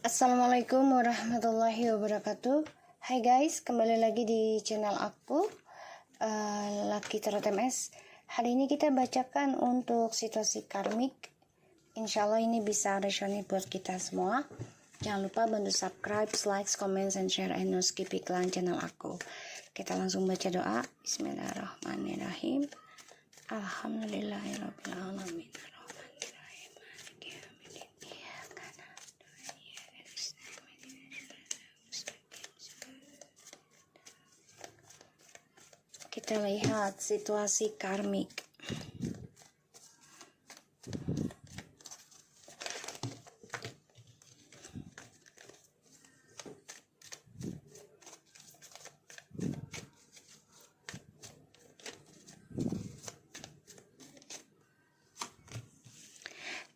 Assalamualaikum warahmatullahi wabarakatuh. Hai guys, kembali lagi di channel aku, Lucky Tarot MS. Hari ini kita bacakan untuk situasi karmik. Insya Allah ini bisa resonate buat kita semua. Jangan lupa bantu subscribe, like, comment, and share, and no skip iklan channel aku. Kita langsung baca doa. Bismillahirrahmanirrahim. Alhamdulillahirabbil alamin. Kita lihat situasi karmik.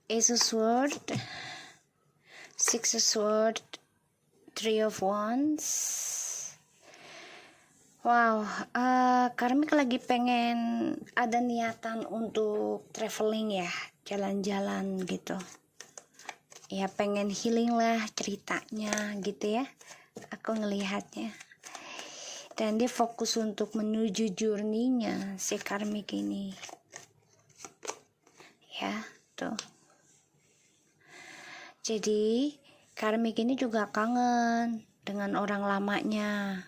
Ace of Swords, Six of Swords, Three of Wands. Wow, karmik lagi pengen ada niatan untuk traveling ya, jalan-jalan gitu. Ya pengen healing lah ceritanya gitu ya, aku ngelihatnya. Dan dia fokus untuk menuju journey-nya si karmik ini. Ya, tuh. Jadi karmik ini juga kangen dengan orang lamanya.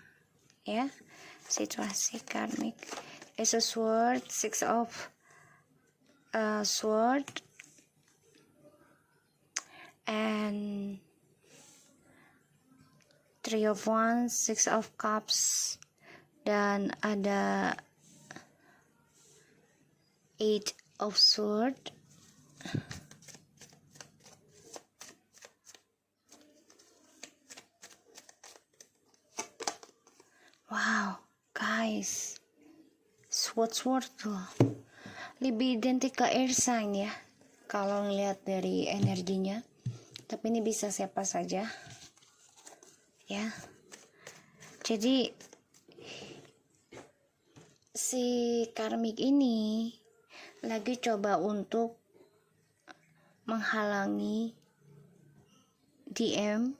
Ya, situasi karmik. Ace of Swords, Six of Sword, and Three of Wands, Six of Cups, dan ada Eight of Sword. Wow, guys, sword tuh lebih identik ke air sign ya, kalau ngelihat dari energinya. Tapi ini bisa siapa saja, ya. Jadi si karmik ini lagi coba untuk menghalangi DM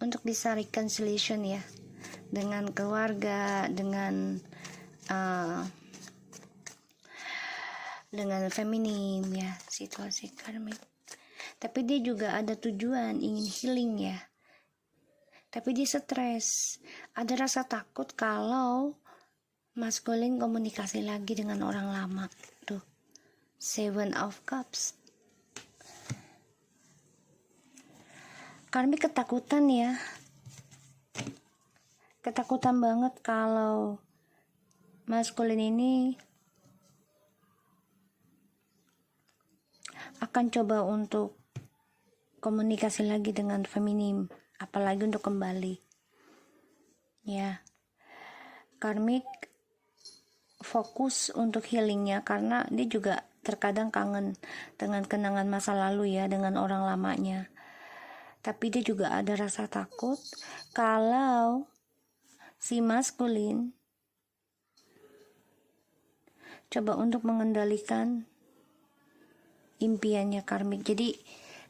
untuk bisa reconciliation ya, dengan keluarga, dengan feminim ya, situasi karmik. Tapi dia juga ada tujuan ingin healing ya, tapi dia stres, ada rasa takut kalau maskulin komunikasi lagi dengan orang lama. Tuh, Seven of Cups. Karmik ketakutan ya, ketakutan banget kalau maskulin ini akan coba untuk komunikasi lagi dengan feminim, apalagi untuk kembali ya. Karmik fokus untuk healingnya karena dia juga terkadang kangen dengan kenangan masa lalu ya, dengan orang lamanya. Tapi dia juga ada rasa takut kalau si maskulin coba untuk mengendalikan impiannya karmik. Jadi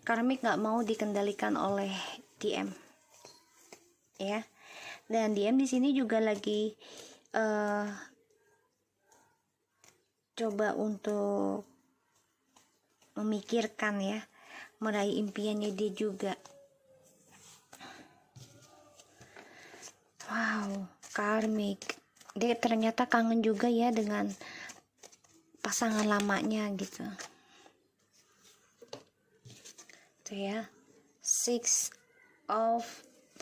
karmik gak mau dikendalikan oleh DM ya. Dan DM di sini juga lagi coba untuk memikirkan ya, meraih impiannya dia juga. Wow, karmik dia ternyata kangen juga ya dengan pasangan lamanya gitu. Tuh ya, Six of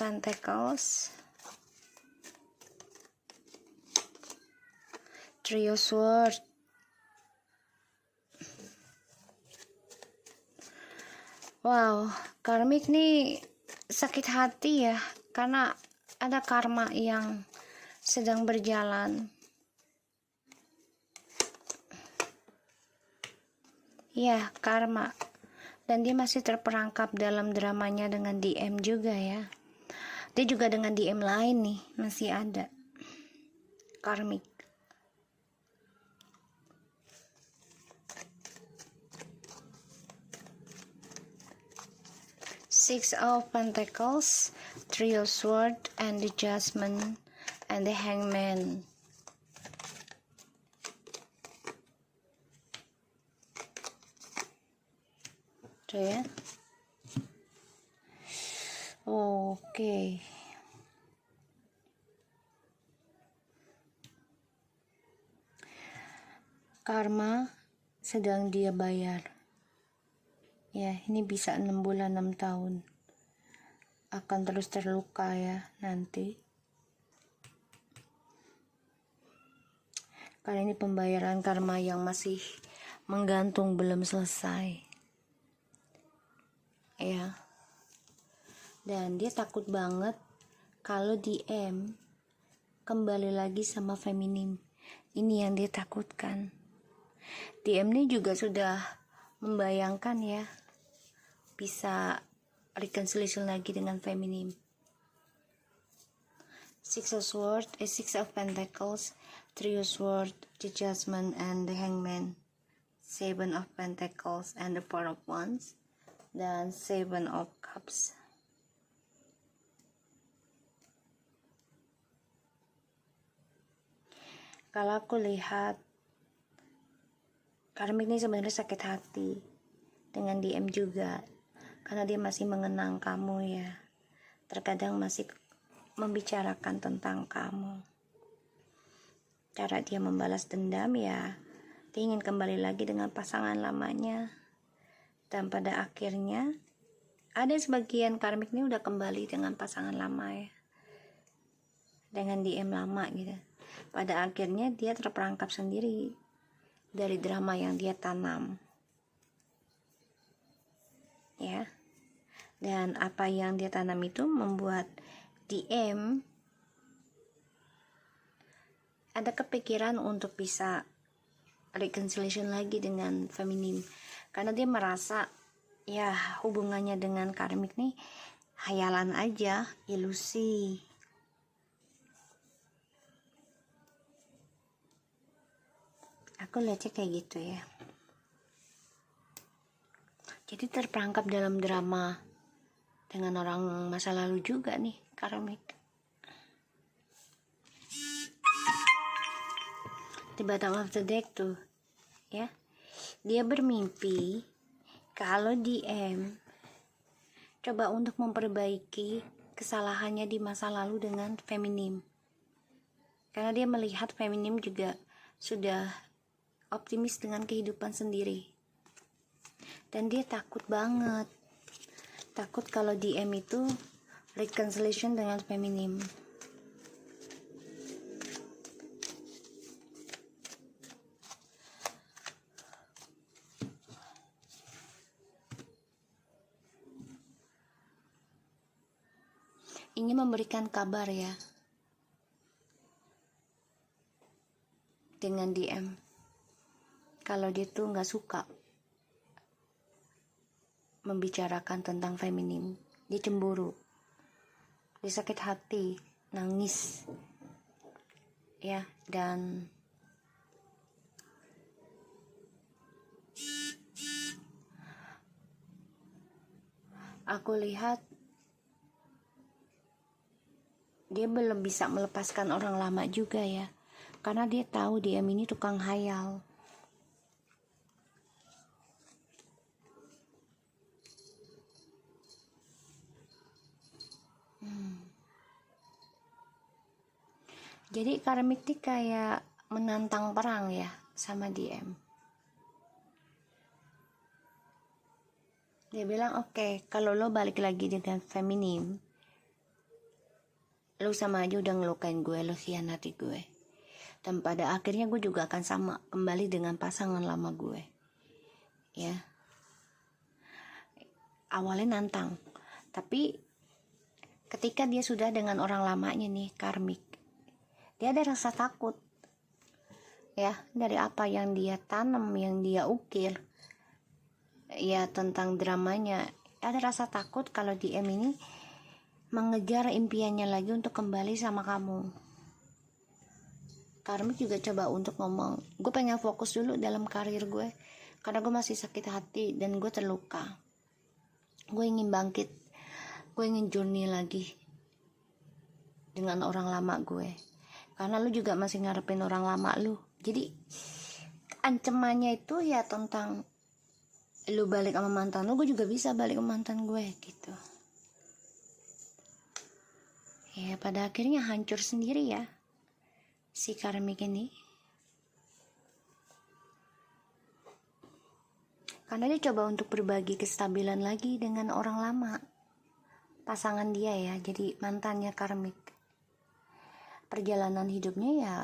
Pentacles, Three of Swords, wow, karmik nih sakit hati ya, karena ada karma yang sedang berjalan. Ya, karma. Dan dia masih terperangkap dalam dramanya dengan DM juga ya. Dia juga dengan DM lain nih, masih ada. Karmik. Six of Pentacles, Three of Swords, and the Judgment, and the Hangman. Tuh ya. Oke. Karma sedang dia bayar. Ya, ini bisa 6 bulan 6 tahun. Akan terus terluka ya nanti. Kali ini pembayaran karma yang masih menggantung, belum selesai. Ya. Dan dia takut banget kalau DM kembali lagi sama feminim. Ini yang dia takutkan. DM ini juga sudah membayangkan ya, bisa reconciliation lagi dengan feminim. Six of Swords, Six of Pentacles, Three of Swords, the Judgment, and the Hangman. Seven of Pentacles and the Four of Wands, dan Seven of Cups. Kalau aku lihat, karmik ini sebenarnya sakit hati dengan DM juga, karena dia masih mengenang kamu ya. Terkadang masih membicarakan tentang kamu. Cara dia membalas dendam ya, dia ingin kembali lagi dengan pasangan lamanya. Dan pada akhirnya, ada sebagian karmik ini udah kembali dengan pasangan lama ya, dengan DM lama gitu. Pada akhirnya dia terperangkap sendiri dari drama yang dia tanam ya. Dan apa yang dia tanam itu membuat DM ada kepikiran untuk bisa reconciliation lagi dengan feminim, karena dia merasa ya hubungannya dengan karmik nih hayalan aja, ilusi. Aku lihatnya kayak gitu ya. Jadi terperangkap dalam drama dengan orang masa lalu juga nih karmik. Di bottom of the deck tuh ya, dia bermimpi kalau DM coba untuk memperbaiki kesalahannya di masa lalu dengan feminim, karena dia melihat feminim juga sudah optimis dengan kehidupan sendiri. Dan dia takut banget, takut kalau DM itu reconciliation dengan feminim. Ini memberikan kabar ya dengan DM kalau dia tuh nggak suka membicarakan tentang feminim. Dia cemburu, dia sakit hati, nangis ya. Dan aku lihat dia belum bisa melepaskan orang lama juga ya, karena dia tahu DM ini tukang hayal. Jadi karmik ini kayak menantang perang ya sama DM. Dia bilang oke, kalau lo balik lagi dengan feminim, lo sama aja udah ngelukain gue, lo khianati gue. Dan pada akhirnya gue juga akan sama kembali dengan pasangan lama gue ya. Awalnya nantang, tapi ketika dia sudah dengan orang lamanya nih karmik, dia ada rasa takut ya dari apa yang dia tanam, yang dia ukir ya tentang dramanya. Ada rasa takut kalau DM ini mengejar impiannya lagi untuk kembali sama kamu. Karmik juga coba untuk ngomong, gue pengen fokus dulu dalam karir gue, karena gue masih sakit hati dan gue terluka. Gue ingin bangkit gue ingin journey lagi dengan orang lama gue, karena lu juga masih ngarepin orang lama lu. Jadi ancamannya itu ya tentang lu balik sama mantan lu, gue juga bisa balik sama mantan gue gitu. Ya pada akhirnya hancur sendiri ya si karmik ini, karena dia coba untuk berbagi kestabilan lagi dengan orang lama, pasangan dia ya, jadi mantannya karmik. Perjalanan hidupnya ya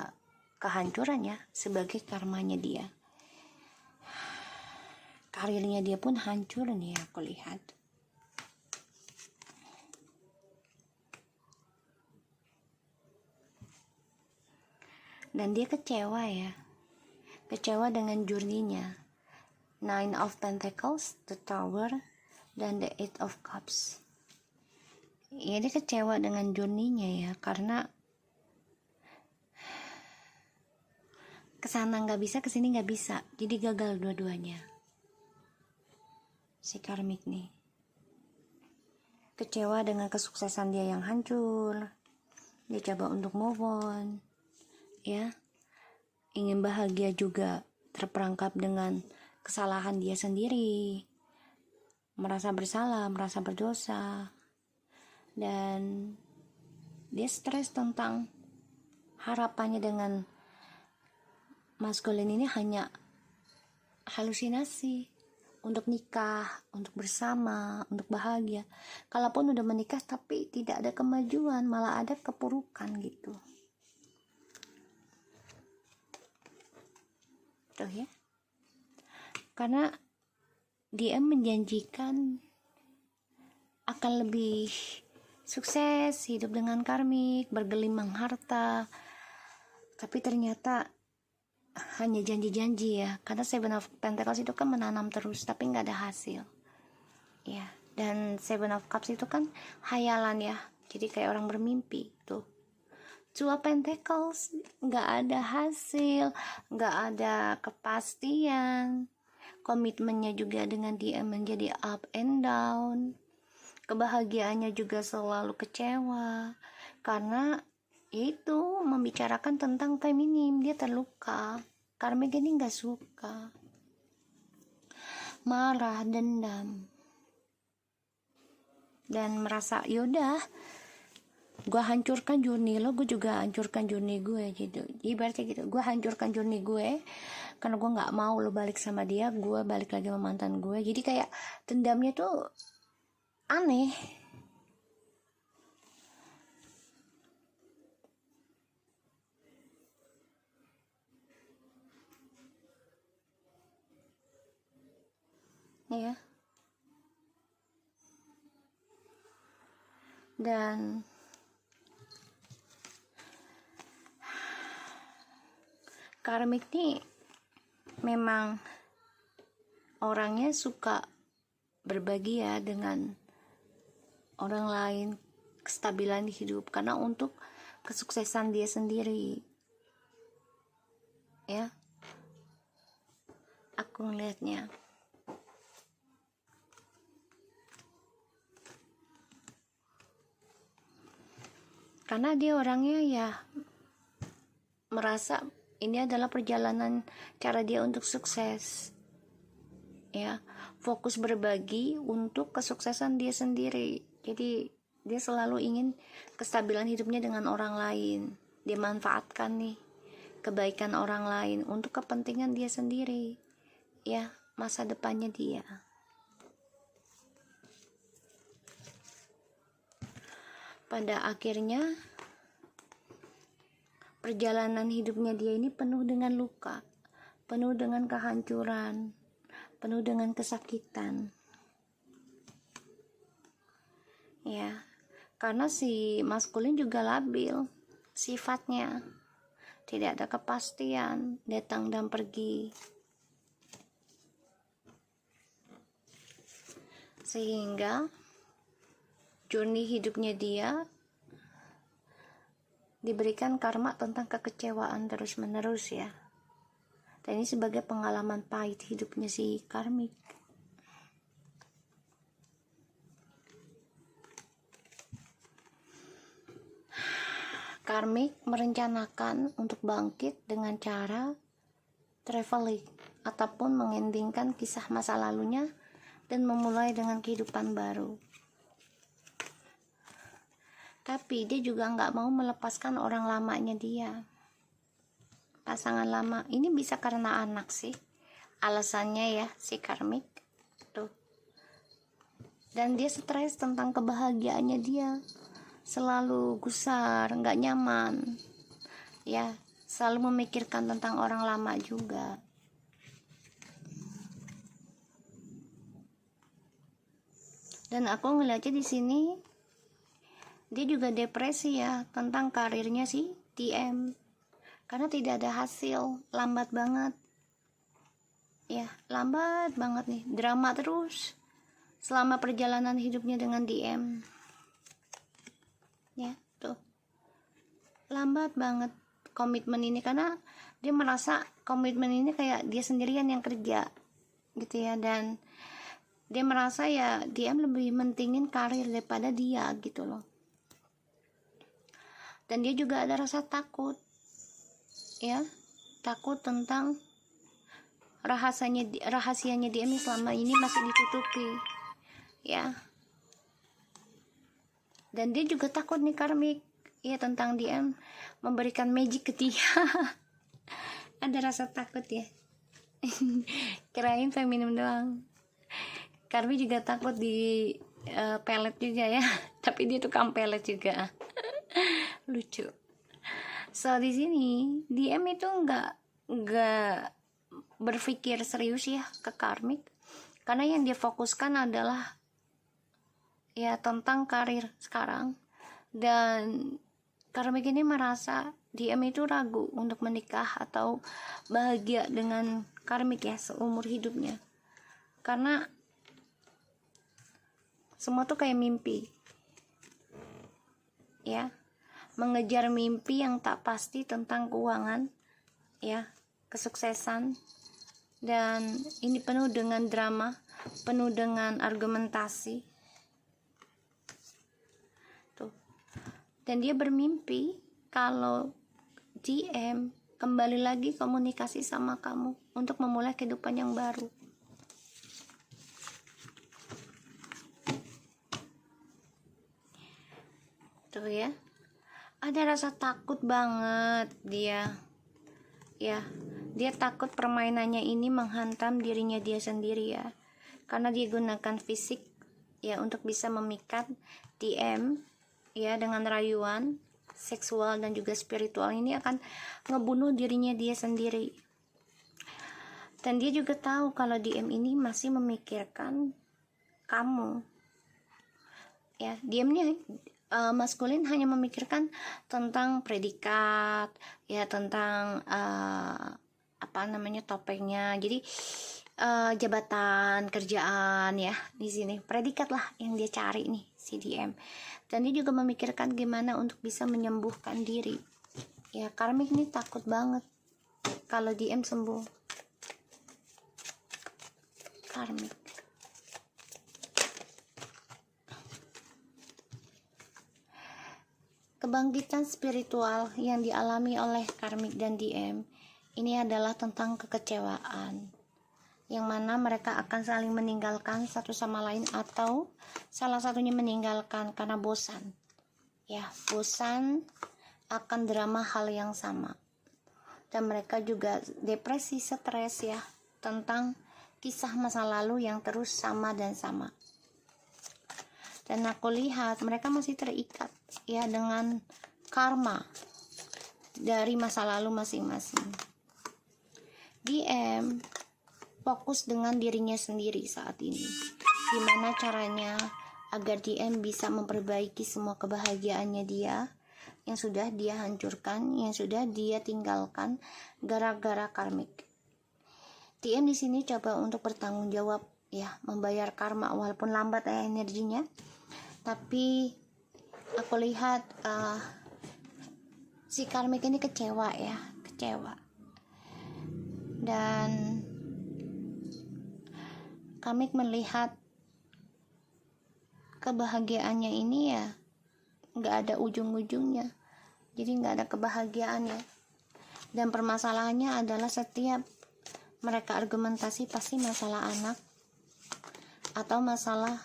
kehancuran ya, sebagai karmanya dia. Karirnya dia pun hancur nih aku lihat. Dan dia kecewa ya, kecewa dengan journey-nya. Nine of Pentacles, the Tower, dan the Eight of Cups. Ya dia kecewa dengan journey-nya ya, karena kesana nggak bisa, kesini nggak bisa, jadi gagal dua-duanya. Si karmik nih kecewa dengan kesuksesan dia yang hancur. Dia coba untuk move on ya, ingin bahagia juga terperangkap dengan kesalahan dia sendiri, merasa bersalah, merasa berdosa, dan dia stres tentang harapannya dengan maskulin ini hanya halusinasi untuk nikah, untuk bersama, untuk bahagia. Kalaupun udah menikah tapi tidak ada kemajuan, malah ada kepurukan gitu. Tuh ya, karena dia menjanjikan akan lebih sukses, hidup dengan karmik, bergelimang harta, tapi ternyata hanya janji-janji ya, karena Seven of Pentacles itu kan menanam terus tapi nggak ada hasil ya, dan Seven of Cups itu kan hayalan ya, jadi kayak orang bermimpi tuh. Two of Pentacles nggak ada hasil, nggak ada kepastian, komitmennya juga dengan dia menjadi up and down, kebahagiaannya juga selalu kecewa, karena itu membicarakan tentang feminim. Dia terluka, karmik ini nggak suka, marah, dendam, dan merasa yaudah gue hancurkan journey lo, gue juga hancurkan journey gue gitu. Ibaratnya gitu, gue hancurkan journey gue karena gue nggak mau lo balik sama dia, gue balik lagi sama mantan gue. Jadi kayak dendamnya tuh aneh. Ya, dan karmik nih memang orangnya suka berbagi ya dengan orang lain kestabilan hidup, karena untuk kesuksesan dia sendiri ya, aku ngelihatnya. Karena dia orangnya ya merasa ini adalah perjalanan cara dia untuk sukses ya, fokus berbagi untuk kesuksesan dia sendiri. Jadi dia selalu ingin kestabilan hidupnya dengan orang lain. Dia manfaatkan nih kebaikan orang lain untuk kepentingan dia sendiri ya, masa depannya dia. Pada akhirnya perjalanan hidupnya dia ini penuh dengan luka, penuh dengan kehancuran, penuh dengan kesakitan ya, karena si maskulin juga labil sifatnya, tidak ada kepastian, datang dan pergi, sehingga journey hidupnya dia diberikan karma tentang kekecewaan terus menerus ya. Dan ini sebagai pengalaman pahit hidupnya si karmik. karmik merencanakan untuk bangkit dengan cara traveling ataupun mengendingkan kisah masa lalunya dan memulai dengan kehidupan baru. Tapi dia juga nggak mau melepaskan orang lamanya dia. Pasangan lama ini bisa karena anak sih. Alasannya ya si karmik tuh. Dan dia stres tentang kebahagiaannya dia. Selalu gusar, nggak nyaman. Ya, selalu memikirkan tentang orang lama juga. Dan aku ngeliatnya di sini dia juga depresi ya tentang karirnya si TM, karena tidak ada hasil, lambat banget ya, lambat banget nih, drama terus selama perjalanan hidupnya dengan DM ya, tuh lambat banget komitmen ini, karena dia merasa komitmen ini kayak dia sendirian yang kerja gitu ya, dan dia merasa ya DM lebih mentingin karir daripada dia gitu loh. Dan dia juga ada rasa takut ya, takut tentang rahasianya DM selama ini masih ditutupi ya. Dan dia juga takut nih karmik ya tentang DM memberikan magic ke dia. Ada rasa takut ya. Kirain feminim doang. Karmik juga takut di pelet juga ya. Tapi dia tukang pelet juga. Lucu. So di sini DM itu nggak berpikir serius ya ke karmik, karena yang dia fokuskan adalah ya tentang karir sekarang. Dan karmik ini merasa DM itu ragu untuk menikah atau bahagia dengan karmik ya seumur hidupnya, karena semua tuh kayak mimpi ya, mengejar mimpi yang tak pasti tentang keuangan ya, kesuksesan, dan ini penuh dengan drama, penuh dengan argumentasi tuh. Dan dia bermimpi kalau DM kembali lagi komunikasi sama kamu untuk memulai kehidupan yang baru. Tuh ya, ada rasa takut banget dia ya, dia takut permainannya ini menghantam dirinya dia sendiri ya, karena dia gunakan fisik ya untuk bisa memikat DM ya dengan rayuan seksual dan juga spiritual. Ini akan ngebunuh dirinya dia sendiri. Dan dia juga tahu kalau DM ini masih memikirkan kamu ya. DM-nya maskulin hanya memikirkan tentang predikat ya, tentang topengnya. Jadi jabatan, kerjaan ya, di sini predikat lah yang dia cari nih si DM. Dan dia juga memikirkan gimana untuk bisa menyembuhkan diri ya. Karmik ini takut banget kalau DM sembuh. Karmik kebangkitan spiritual yang dialami oleh karmik dan DM ini adalah tentang kekecewaan, yang mana mereka akan saling meninggalkan satu sama lain, atau salah satunya meninggalkan karena bosan ya, bosan akan drama hal yang sama. Dan mereka juga depresi, stres ya, tentang kisah masa lalu yang terus sama dan sama. Dan aku lihat mereka masih terikat ya dengan karma dari masa lalu masing-masing. DM fokus dengan dirinya sendiri saat ini. Gimana caranya agar DM bisa memperbaiki semua kebahagiaannya dia yang sudah dia hancurkan, yang sudah dia tinggalkan gara-gara karmik. DM di sini coba untuk bertanggung jawab ya, membayar karma walaupun lambat ya energinya. Tapi aku lihat si karmik ini kecewa ya, kecewa. Dan karmik melihat kebahagiaannya ini ya nggak ada ujung-ujungnya. jadi nggak ada kebahagiaan ya. Dan permasalahannya adalah setiap mereka argumentasi pasti masalah anak atau masalah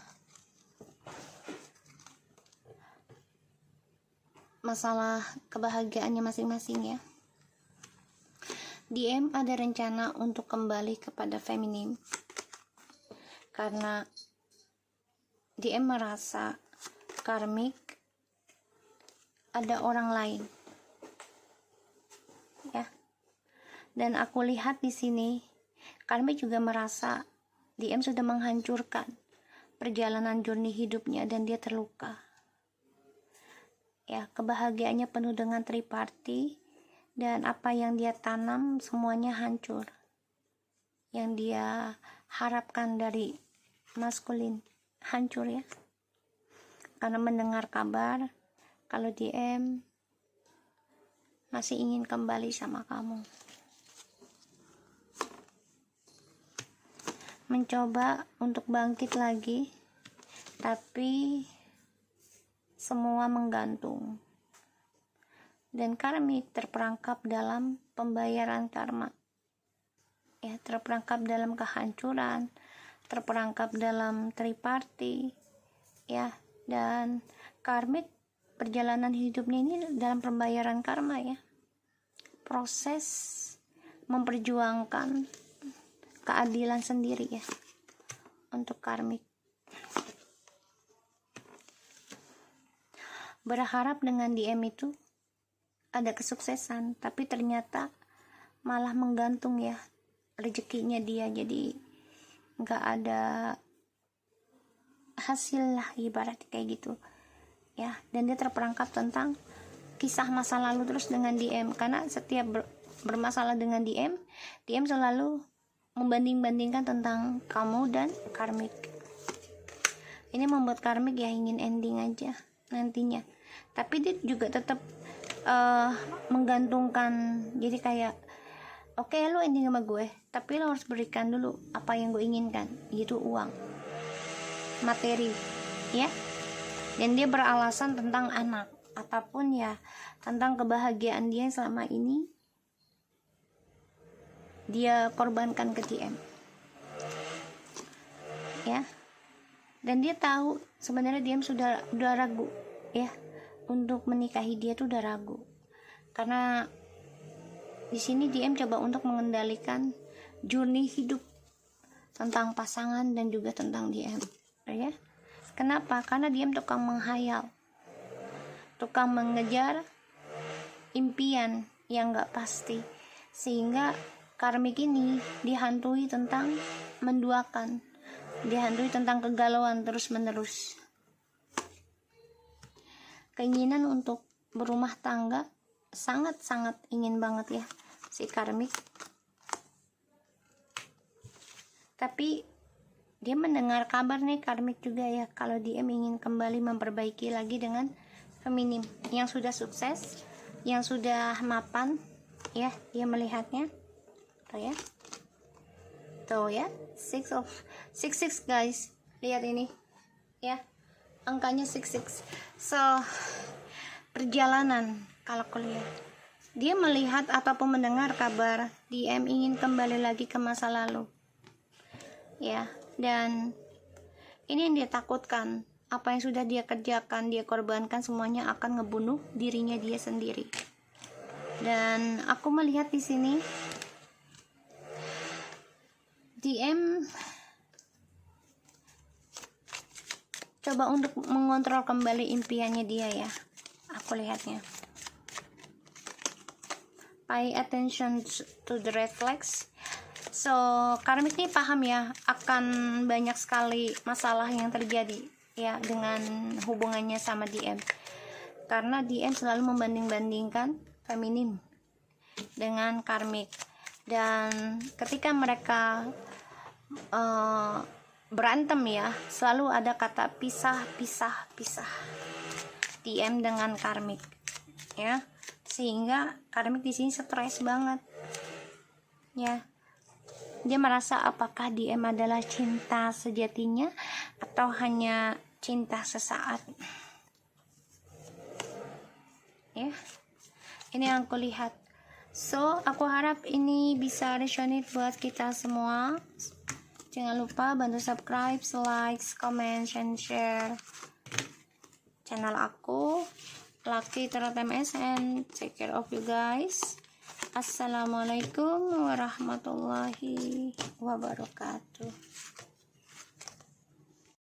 kebahagiaannya masing-masing ya. DM ada rencana untuk kembali kepada feminim karena DM merasa karmik ada orang lain ya. Dan aku lihat di sini karmik juga merasa DM sudah menghancurkan perjalanan journey hidupnya dan dia terluka ya. Kebahagiaannya penuh dengan triparty dan apa yang dia tanam semuanya hancur, yang dia harapkan dari maskulin hancur ya, karena mendengar kabar kalau DM masih ingin kembali sama kamu, mencoba untuk bangkit lagi, tapi semua menggantung. Dan karmik terperangkap dalam pembayaran karma ya, terperangkap dalam kehancuran, terperangkap dalam triparty ya. Dan karmik perjalanan hidupnya ini dalam pembayaran karma ya, proses memperjuangkan keadilan sendiri ya untuk karmik. Berharap dengan DM itu ada kesuksesan, tapi ternyata malah menggantung ya rezekinya dia, jadi nggak ada hasil lah ibarat kayak gitu ya. Dan dia terperangkap tentang kisah masa lalu terus dengan DM, karena setiap bermasalah dengan DM selalu membanding-bandingkan tentang kamu dan karmik. Ini membuat karmik ya ingin ending aja nantinya, tapi dia juga tetap menggantungkan. Jadi kayak oke, lo ending sama gue, tapi lo harus berikan dulu apa yang gue inginkan, yaitu uang, materi ya. Dan dia beralasan tentang anak ataupun ya tentang kebahagiaan dia selama ini dia korbankan ke DM ya. Dan dia tahu sebenarnya DM sudah ragu ya untuk menikahi dia tuh, udah ragu, karena di sini DM coba untuk mengendalikan journey hidup tentang pasangan dan juga tentang DM ya. Kenapa? Karena DM tukang menghayal, tukang mengejar impian yang gak pasti, sehingga karmik ini dihantui tentang menduakan, dihantui tentang kegalauan terus menerus. Keinginan untuk berumah tangga sangat-sangat ingin banget ya si karmik, tapi dia mendengar kabar nih karmik juga ya kalau dia ingin kembali memperbaiki lagi dengan feminim yang sudah sukses, yang sudah mapan ya. Dia melihatnya tuh ya 66 guys, lihat ini ya, angkanya 66. So perjalanan, kalau kuliah dia melihat ataupun mendengar kabar DM ingin kembali lagi ke masa lalu ya. Dan ini yang dia takutkan, apa yang sudah dia kerjakan, dia korbankan, semuanya akan ngebunuh dirinya dia sendiri. Dan aku melihat di sini DM coba untuk mengontrol kembali impiannya dia ya, aku lihatnya. Pay attention to the red flags. So karmik ini paham ya akan banyak sekali masalah yang terjadi ya dengan hubungannya sama DM, karena DM selalu membanding-bandingkan feminim dengan karmik. Dan ketika mereka berantem ya, selalu ada kata pisah DM dengan karmik ya, sehingga karmik di sini stres banget ya. Dia merasa apakah DM adalah cinta sejatinya atau hanya cinta sesaat ya. Ini yang aku lihat. So, aku harap ini bisa resonate buat kita semua. Jangan lupa bantu subscribe, like, comment, and share channel aku, Lucky Tarot MS, and take care of you guys. Assalamualaikum warahmatullahi wabarakatuh.